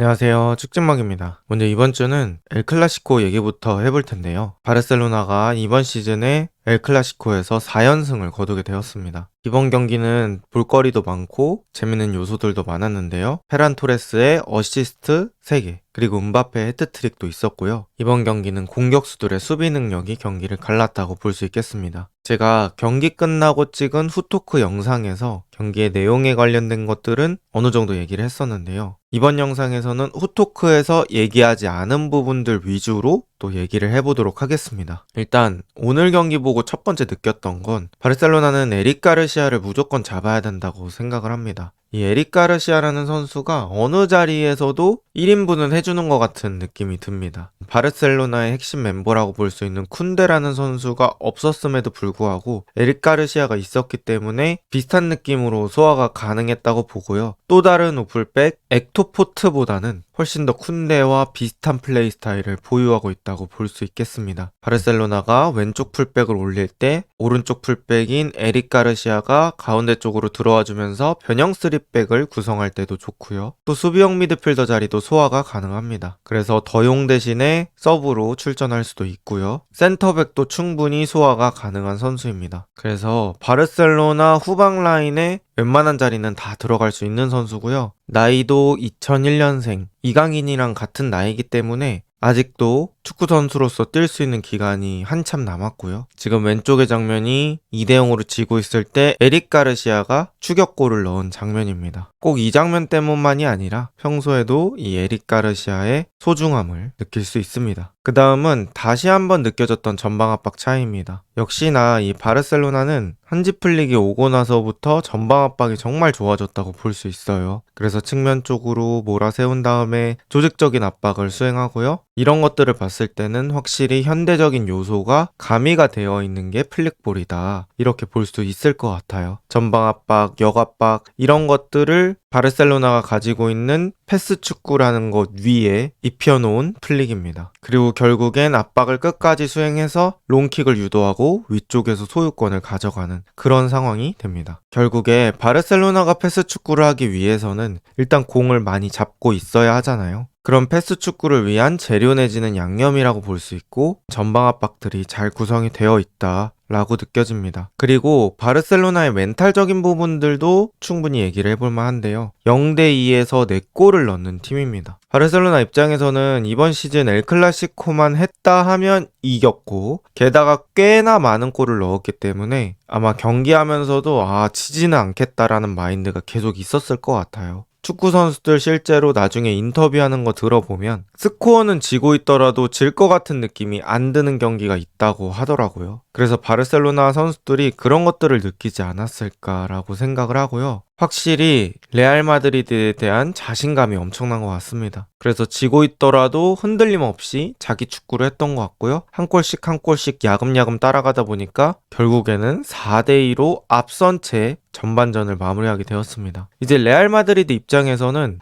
안녕하세요. 축진막입니다. 먼저 이번 주는 엘클라시코 얘기부터 해볼 텐데요. 바르셀로나가 이번 시즌에 엘클라시코에서 4연승을 거두게 되었습니다. 이번 경기는 볼거리도 많고 재밌는 요소들도 많았는데요. 페란 토레스의 어시스트 3개, 그리고 음바페의 해트트릭도 있었고요. 이번 경기는 공격수들의 수비 능력이 경기를 갈랐다고 볼 수 있겠습니다. 제가 경기 끝나고 찍은 후토크 영상에서 경기의 내용에 관련된 것들은 어느 정도 얘기를 했었는데요. 이번 영상에서는 후토크에서 얘기하지 않은 부분들 위주로 또 얘기를 해보도록 하겠습니다. 일단 오늘 경기 보고 첫 번째 느꼈던 건 바르셀로나는 에릭 가르시아를 무조건 잡아야 된다고 생각을 합니다. 이 에릭 가르시아라는 선수가 어느 자리에서도 1인분은 해주는 것 같은 느낌이 듭니다. 바르셀로나의 핵심 멤버라고 볼 수 있는 쿤데라는 선수가 없었음에도 불구하고 에릭 가르시아가 있었기 때문에 비슷한 느낌으로 소화가 가능했다고 보고요. 또 다른 오플백 엑토포트보다는 훨씬 더 쿤데와 비슷한 플레이 스타일을 보유하고 있다고 볼 수 있겠습니다. 바르셀로나가 왼쪽 풀백을 올릴 때 오른쪽 풀백인 에릭 가르시아가 가운데 쪽으로 들어와 주면서 변형 3백을 구성할 때도 좋고요. 또 수비형 미드필더 자리도 소화가 가능합니다. 그래서 더용 대신에 서브로 출전할 수도 있고요. 센터백도 충분히 소화가 가능한 선수입니다. 그래서 바르셀로나 후방 라인에 웬만한 자리는 다 들어갈 수 있는 선수고요. 나이도 2001년생 이강인이랑 같은 나이기 때문에 아직도 축구 선수로서 뛸 수 있는 기간이 한참 남았고요. 지금 왼쪽의 장면이 2대0으로 지고 있을 때 에릭 가르시아가 추격골을 넣은 장면입니다. 꼭 이 장면 때문만이 아니라 평소에도 이 에릭 가르시아의 소중함을 느낄 수 있습니다. 그 다음은 다시 한번 느껴졌던 전방 압박 차이입니다. 역시나 이 바르셀로나는 한지 플릭이 오고 나서부터 전방 압박이 정말 좋아졌다고 볼 수 있어요. 그래서 측면 쪽으로 몰아세운 다음에 조직적인 압박을 수행하고요. 이런 것들을 봤을 때는 확실히 현대적인 요소가 가미가 되어 있는 게 플릭볼이다. 이렇게 볼 수 있을 것 같아요. 전방 압박, 역압박 이런 것들을 바르셀로나가 가지고 있는 패스 축구라는 것 위에 입혀놓은 플릭입니다. 그리고 결국엔 압박을 끝까지 수행해서 롱킥을 유도하고 위쪽에서 소유권을 가져가는 그런 상황이 됩니다. 결국에 바르셀로나가 패스 축구를 하기 위해서는 일단 공을 많이 잡고 있어야 하잖아요. 그런 패스 축구를 위한 재료 내지는 양념이라고 볼 수 있고 전방 압박들이 잘 구성이 되어 있다 라고 느껴집니다. 그리고 바르셀로나의 멘탈적인 부분들도 충분히 얘기를 해볼 만한데요. 0대2에서 4골을 넣는 팀입니다. 바르셀로나 입장에서는 이번 시즌 엘클라시코만 했다 하면 이겼고 게다가 꽤나 많은 골을 넣었기 때문에 아마 경기하면서도 지지는 않겠다라는 마인드가 계속 있었을 것 같아요. 축구 선수들 실제로 나중에 인터뷰하는 거 들어보면 스코어는 지고 있더라도 질 것 같은 느낌이 안 드는 경기가 있다고 하더라고요. 그래서 바르셀로나 선수들이 그런 것들을 느끼지 않았을까라고 생각을 하고요. 확실히 레알 마드리드에 대한 자신감이 엄청난 것 같습니다. 그래서 지고 있더라도 흔들림 없이 자기 축구를 했던 것 같고요. 한 골씩 야금야금 따라가다 보니까 결국에는 4대2로 앞선 채 전반전을 마무리하게 되었습니다. 이제 레알 마드리드 입장에서는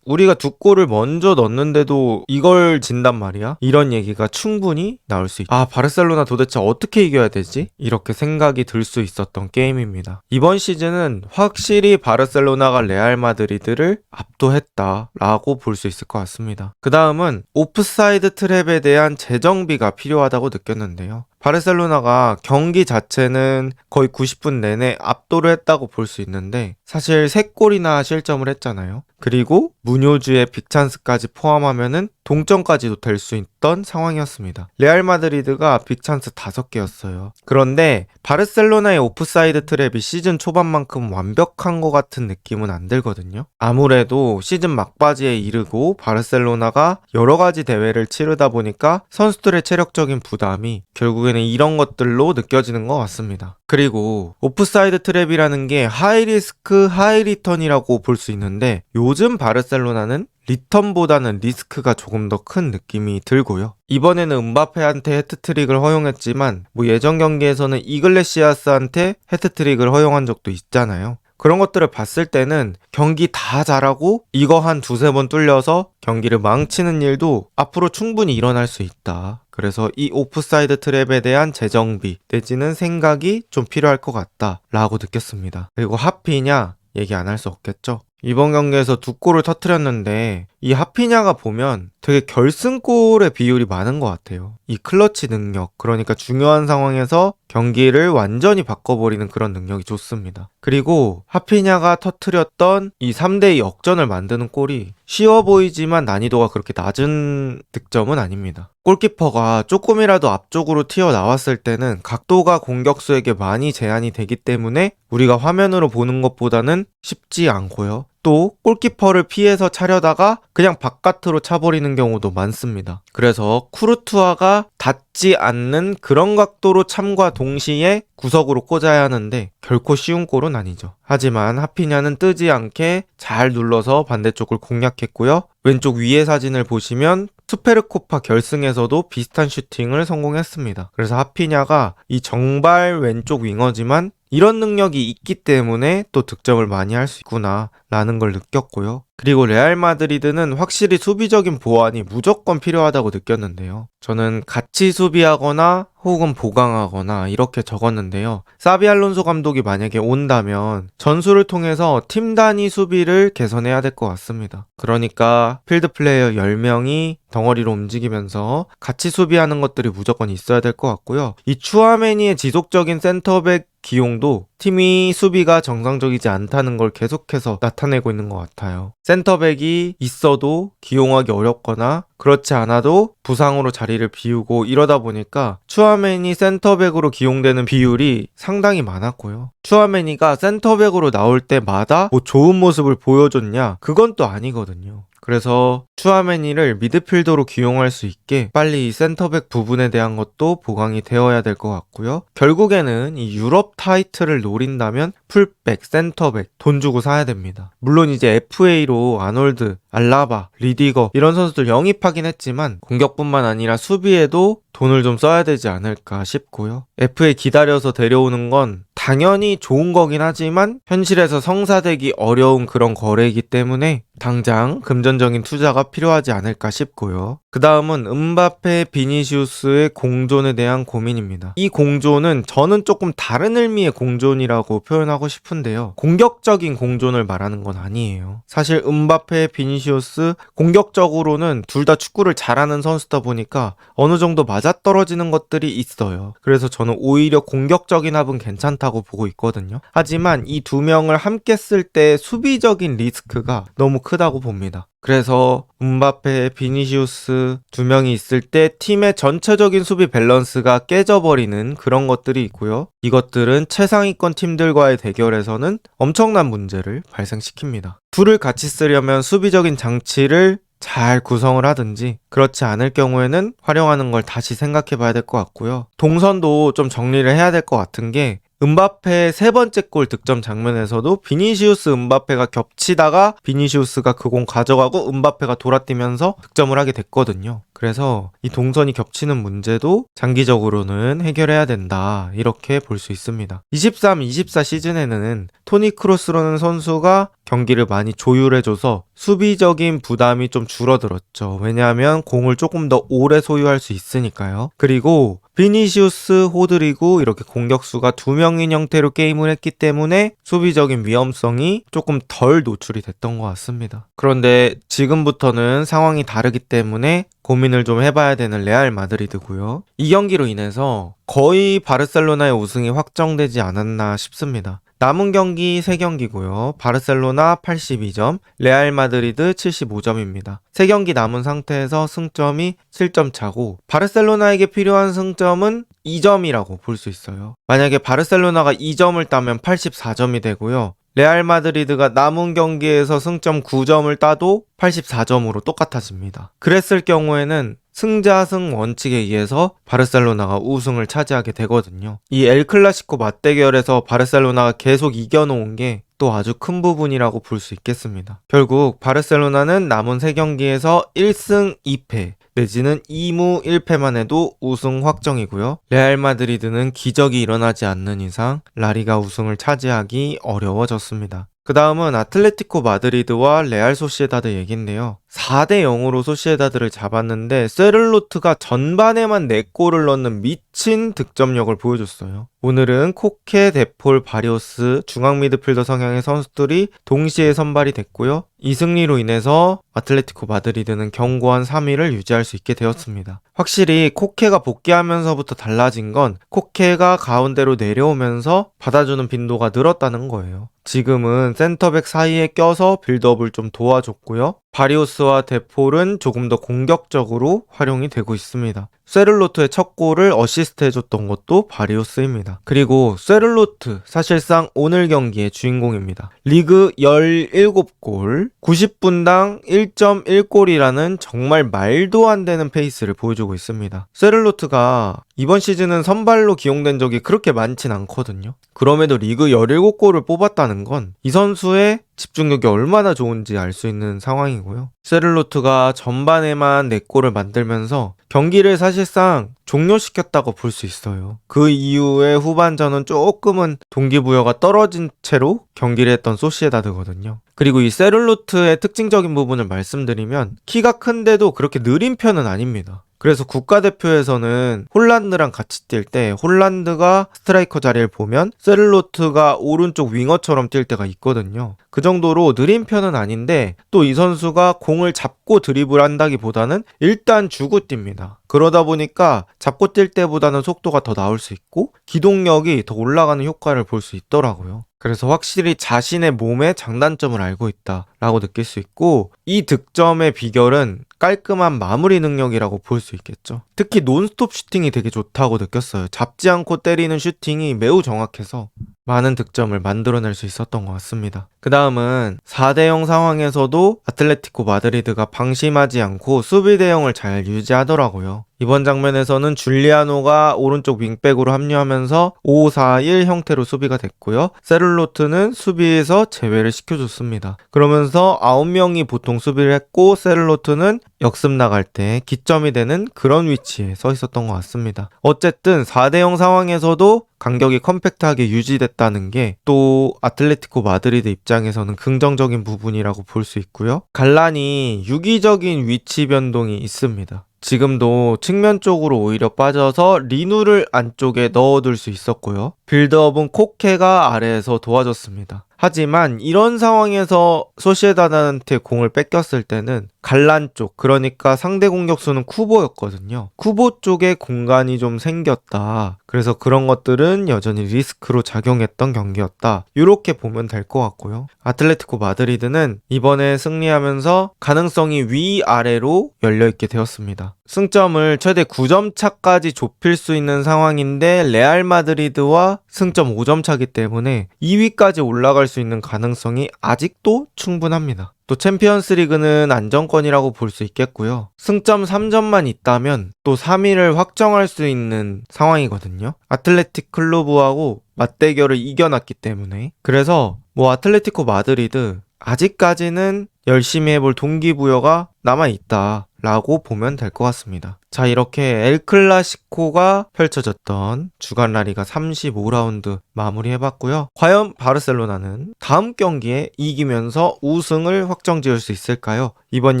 우리가 2골을 먼저 넣었는데도 이걸 진단 말이야? 이런 얘기가 충분히 나올 수 있다. 바르셀로나 도대체 어떻게 이겨야 되지? 이렇게 생각이 들 수 있었던 게임입니다. 이번 시즌은 확실히 바르셀로나가 레알 마드리드를 압도했다라고 볼 수 있을 것 같습니다. 그 다음은 오프사이드 트랩에 대한 재정비가 필요하다고 느꼈는데요. 바르셀로나가 경기 자체는 거의 90분 내내 압도를 했다고 볼 수 있는데 사실 3골이나 실점을 했잖아요. 그리고 무뇨주의 빅찬스까지 포함하면은 동점까지도 될 수 있던 상황이었습니다. 레알 마드리드가 빅찬스 5개였어요. 그런데 바르셀로나의 오프사이드 트랩이 시즌 초반만큼 완벽한 것 같은 느낌은 안 들거든요. 아무래도 시즌 막바지에 이르고 바르셀로나가 여러 가지 대회를 치르다 보니까 선수들의 체력적인 부담이 결국에는 이런 것들로 느껴지는 것 같습니다. 그리고 오프사이드 트랩이라는 게 하이리스크 하이리턴이라고 볼 수 있는데 요즘 바르셀로나는 리턴보다는 리스크가 조금 더 큰 느낌이 들고요. 이번에는 음바페한테 해트트릭을 허용했지만 예전 경기에서는 이글레시아스한테 해트트릭을 허용한 적도 있잖아요. 그런 것들을 봤을 때는 경기 다 잘하고 이거 한 2-3번 뚫려서 경기를 망치는 일도 앞으로 충분히 일어날 수 있다. 그래서 이 오프사이드 트랩에 대한 재정비 내지는 생각이 좀 필요할 것 같다라고 느꼈습니다. 그리고 하피냐 얘기 안 할 수 없겠죠. 이번 경기에서 2골을 터뜨렸는데 이 하피냐가 보면 되게 결승골의 비율이 많은 것 같아요. 이 클러치 능력, 그러니까 중요한 상황에서 경기를 완전히 바꿔버리는 그런 능력이 좋습니다. 그리고 하피냐가 터트렸던 이 3대2 역전을 만드는 골이 쉬워 보이지만 난이도가 그렇게 낮은 득점은 아닙니다. 골키퍼가 조금이라도 앞쪽으로 튀어나왔을 때는 각도가 공격수에게 많이 제한이 되기 때문에 우리가 화면으로 보는 것보다는 쉽지 않고요. 또 골키퍼를 피해서 차려다가 그냥 바깥으로 차버리는 경우도 많습니다. 그래서 쿠르투아가 닿지 않는 그런 각도로 참과 동시에 구석으로 꽂아야 하는데 결코 쉬운 골은 아니죠. 하지만 하피냐는 뜨지 않게 잘 눌러서 반대쪽을 공략했고요. 왼쪽 위의 사진을 보시면 수페르코파 결승에서도 비슷한 슈팅을 성공했습니다. 그래서 하피냐가 이 정발 왼쪽 윙어지만 이런 능력이 있기 때문에 또 득점을 많이 할 수 있구나 라는 걸 느꼈고요. 그리고 레알 마드리드는 확실히 수비적인 보완이 무조건 필요하다고 느꼈는데요. 저는 같이 수비하거나 혹은 보강하거나 이렇게 적었는데요. 사비 알론소 감독이 만약에 온다면 전술을 통해서 팀 단위 수비를 개선해야 될 것 같습니다. 그러니까 필드 플레이어 10명이 덩어리로 움직이면서 같이 수비하는 것들이 무조건 있어야 될 것 같고요. 이 추아메니의 지속적인 센터백 기용도 팀이 수비가 정상적이지 않다는 걸 계속해서 나타내고 있는 것 같아요. 센터백이 있어도 기용하기 어렵거나 그렇지 않아도 부상으로 자리를 비우고 이러다 보니까 추아메니 센터백으로 기용되는 비율이 상당히 많았고요. 추아메니가 센터백으로 나올 때마다 뭐 좋은 모습을 보여줬냐? 그건 또 아니거든요. 그래서 추아메니를 미드필더로 기용할 수 있게 빨리 이 센터백 부분에 대한 것도 보강이 되어야 될 것 같고요. 결국에는 이 유럽 타이틀을 노린다면 풀백, 센터백 돈 주고 사야 됩니다. 물론 이제 FA로 아놀드, 알라바, 리디거 이런 선수들 영입하긴 했지만 공격뿐만 아니라 수비에도 돈을 좀 써야 되지 않을까 싶고요. FA 기다려서 데려오는 건 당연히 좋은 거긴 하지만 현실에서 성사되기 어려운 그런 거래이기 때문에 당장 금전적인 투자가 필요하지 않을까 싶고요. 그 다음은 음바페, 비니시우스의 공존에 대한 고민입니다. 이 공존은 저는 조금 다른 의미의 공존이라고 표현하고 싶은데요. 공격적인 공존을 말하는 건 아니에요. 사실 음바페, 비니시우스 공격적으로는 둘 다 축구를 잘하는 선수다 보니까 어느 정도 맞아떨어지는 것들이 있어요. 그래서 저는 오히려 공격적인 합은 괜찮다고 보고 있거든요. 하지만 이 두 명을 함께 쓸 때 수비적인 리스크가 너무 크다고 봅니다. 그래서 음바페, 비니시우스 두 명이 있을 때 팀의 전체적인 수비 밸런스가 깨져버리는 그런 것들이 있고요. 이것들은 최상위권 팀들과의 대결에서는 엄청난 문제를 발생시킵니다. 둘을 같이 쓰려면 수비적인 장치를 잘 구성을 하든지 그렇지 않을 경우에는 활용하는 걸 다시 생각해 봐야 될 것 같고요. 동선도 좀 정리를 해야 될 것 같은 게 음바페 세 번째 골 득점 장면에서도 비니시우스 음바페가 겹치다가 비니시우스가 그 공 가져가고 음바페가 돌아뛰면서 득점을 하게 됐거든요. 그래서 이 동선이 겹치는 문제도 장기적으로는 해결해야 된다 이렇게 볼 수 있습니다. 23-24 시즌에는 토니 크로스라는 선수가 경기를 많이 조율해줘서 수비적인 부담이 좀 줄어들었죠. 왜냐하면 공을 조금 더 오래 소유할 수 있으니까요. 그리고 비니시우스, 호드리고 이렇게 공격수가 두 명인 형태로 게임을 했기 때문에 수비적인 위험성이 조금 덜 노출이 됐던 것 같습니다. 그런데 지금부터는 상황이 다르기 때문에 고민을 좀 해봐야 되는 레알 마드리드고요. 이 경기로 인해서 거의 바르셀로나의 우승이 확정되지 않았나 싶습니다. 남은 경기 3경기고요. 바르셀로나 82점, 레알 마드리드 75점입니다. 3경기 남은 상태에서 승점이 7점 차고 바르셀로나에게 필요한 승점은 2점이라고 볼 수 있어요. 만약에 바르셀로나가 2점을 따면 84점이 되고요. 레알 마드리드가 남은 경기에서 승점 9점을 따도 84점으로 똑같아집니다. 그랬을 경우에는 승자승 원칙에 의해서 바르셀로나가 우승을 차지하게 되거든요. 이 엘클라시코 맞대결에서 바르셀로나가 계속 이겨놓은 게 또 아주 큰 부분이라고 볼 수 있겠습니다. 결국 바르셀로나는 남은 3경기에서 1승 2패 내지는 2무 1패만 해도 우승 확정이고요. 레알 마드리드는 기적이 일어나지 않는 이상 라리가 우승을 차지하기 어려워졌습니다. 그 다음은 아틀레티코 마드리드와 레알 소시에다드 얘긴데요. 4대 0으로 소시에다드를 잡았는데 세를로트가 전반에만 4골을 넣는 미친 득점력을 보여줬어요. 오늘은 코케, 데폴, 바리오스, 중앙 미드필더 성향의 선수들이 동시에 선발이 됐고요. 이 승리로 인해서 아틀레티코 마드리드는 견고한 3위를 유지할 수 있게 되었습니다. 확실히 코케가 복귀하면서부터 달라진 건 코케가 가운데로 내려오면서 받아주는 빈도가 늘었다는 거예요. 지금은 센터백 사이에 껴서 빌드업을 좀 도와줬고요. 바리오스와 데폴은 조금 더 공격적으로 활용이 되고 있습니다. 세를로트의 첫 골을 어시스트 해줬던 것도 바리오스입니다. 그리고 세를로트 사실상 오늘 경기의 주인공입니다. 리그 17골, 90분당 1.1골이라는 정말 말도 안 되는 페이스를 보여주고 있습니다. 세를로트가 이번 시즌은 선발로 기용된 적이 그렇게 많진 않거든요. 그럼에도 리그 17골을 뽑았다는 건 이 선수의 집중력이 얼마나 좋은지 알 수 있는 상황이고요. 세를로트가 전반에만 4골을 만들면서 경기를 사실상 종료시켰다고 볼 수 있어요. 그 이후에 후반전은 조금은 동기부여가 떨어진 채로 경기를 했던 소시에다드거든요. 그리고 이 세를로트의 특징적인 부분을 말씀드리면 키가 큰데도 그렇게 느린 편은 아닙니다. 그래서 국가대표에서는 홀란드랑 같이 뛸 때 홀란드가 스트라이커 자리를 보면 세를로트가 오른쪽 윙어처럼 뛸 때가 있거든요. 그 정도로 느린 편은 아닌데 또 이 선수가 공을 잡고 드리블 한다기보다는 일단 주고 뜁니다. 그러다 보니까 잡고 뛸 때보다는 속도가 더 나올 수 있고 기동력이 더 올라가는 효과를 볼 수 있더라고요. 그래서 확실히 자신의 몸의 장단점을 알고 있다라고 느낄 수 있고 이 득점의 비결은 깔끔한 마무리 능력이라고 볼 수 있겠죠. 특히 논스톱 슈팅이 되게 좋다고 느꼈어요. 잡지 않고 때리는 슈팅이 매우 정확해서 많은 득점을 만들어낼 수 있었던 것 같습니다. 그 다음은 4대0 상황에서도 아틀레티코 마드리드가 방심하지 않고 수비 대형을 잘 유지하더라고요. 이번 장면에서는 줄리아노가 오른쪽 윙백으로 합류하면서 5-4-1 형태로 수비가 됐고요. 세를로트는 수비에서 제외를 시켜줬습니다. 그러면서 9명이 보통 수비를 했고 세를로트는 역습 나갈 때 기점이 되는 그런 위치에 서 있었던 것 같습니다. 어쨌든 4대0 상황에서도 간격이 컴팩트하게 유지됐다는 게 또 아틀레티코 마드리드 입장에서는 긍정적인 부분이라고 볼 수 있고요. 갈란이 유기적인 위치 변동이 있습니다. 지금도 측면 쪽으로 오히려 빠져서 리누를 안쪽에 넣어둘 수 있었고요. 빌드업은 코케가 아래에서 도와줬습니다. 하지만 이런 상황에서 소시에다드한테 공을 뺏겼을 때는 갈란 쪽, 그러니까 상대 공격수는 쿠보였거든요. 쿠보 쪽에 공간이 좀 생겼다. 그래서 그런 것들은 여전히 리스크로 작용했던 경기였다. 이렇게 보면 될 것 같고요. 아틀레티코 마드리드는 이번에 승리하면서 가능성이 위아래로 열려있게 되었습니다. 승점을 최대 9점 차까지 좁힐 수 있는 상황인데 레알 마드리드와 승점 5점 차기 때문에 2위까지 올라갈 수 있는 가능성이 아직도 충분합니다. 또 챔피언스 리그는 안정권이라고 볼 수 있겠고요. 승점 3점만 있다면 또 3위를 확정할 수 있는 상황이거든요. 아틀레틱 클루브하고 맞대결을 이겨놨기 때문에. 그래서 아틀레티코 마드리드 아직까지는 열심히 해볼 동기부여가 남아있다 라고 보면 될 것 같습니다. 자, 이렇게 엘클라시코가 펼쳐졌던 주간 라리가 35라운드 마무리해봤고요. 과연 바르셀로나는 다음 경기에 이기면서 우승을 확정 지을 수 있을까요? 이번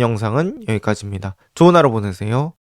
영상은 여기까지입니다. 좋은 하루 보내세요.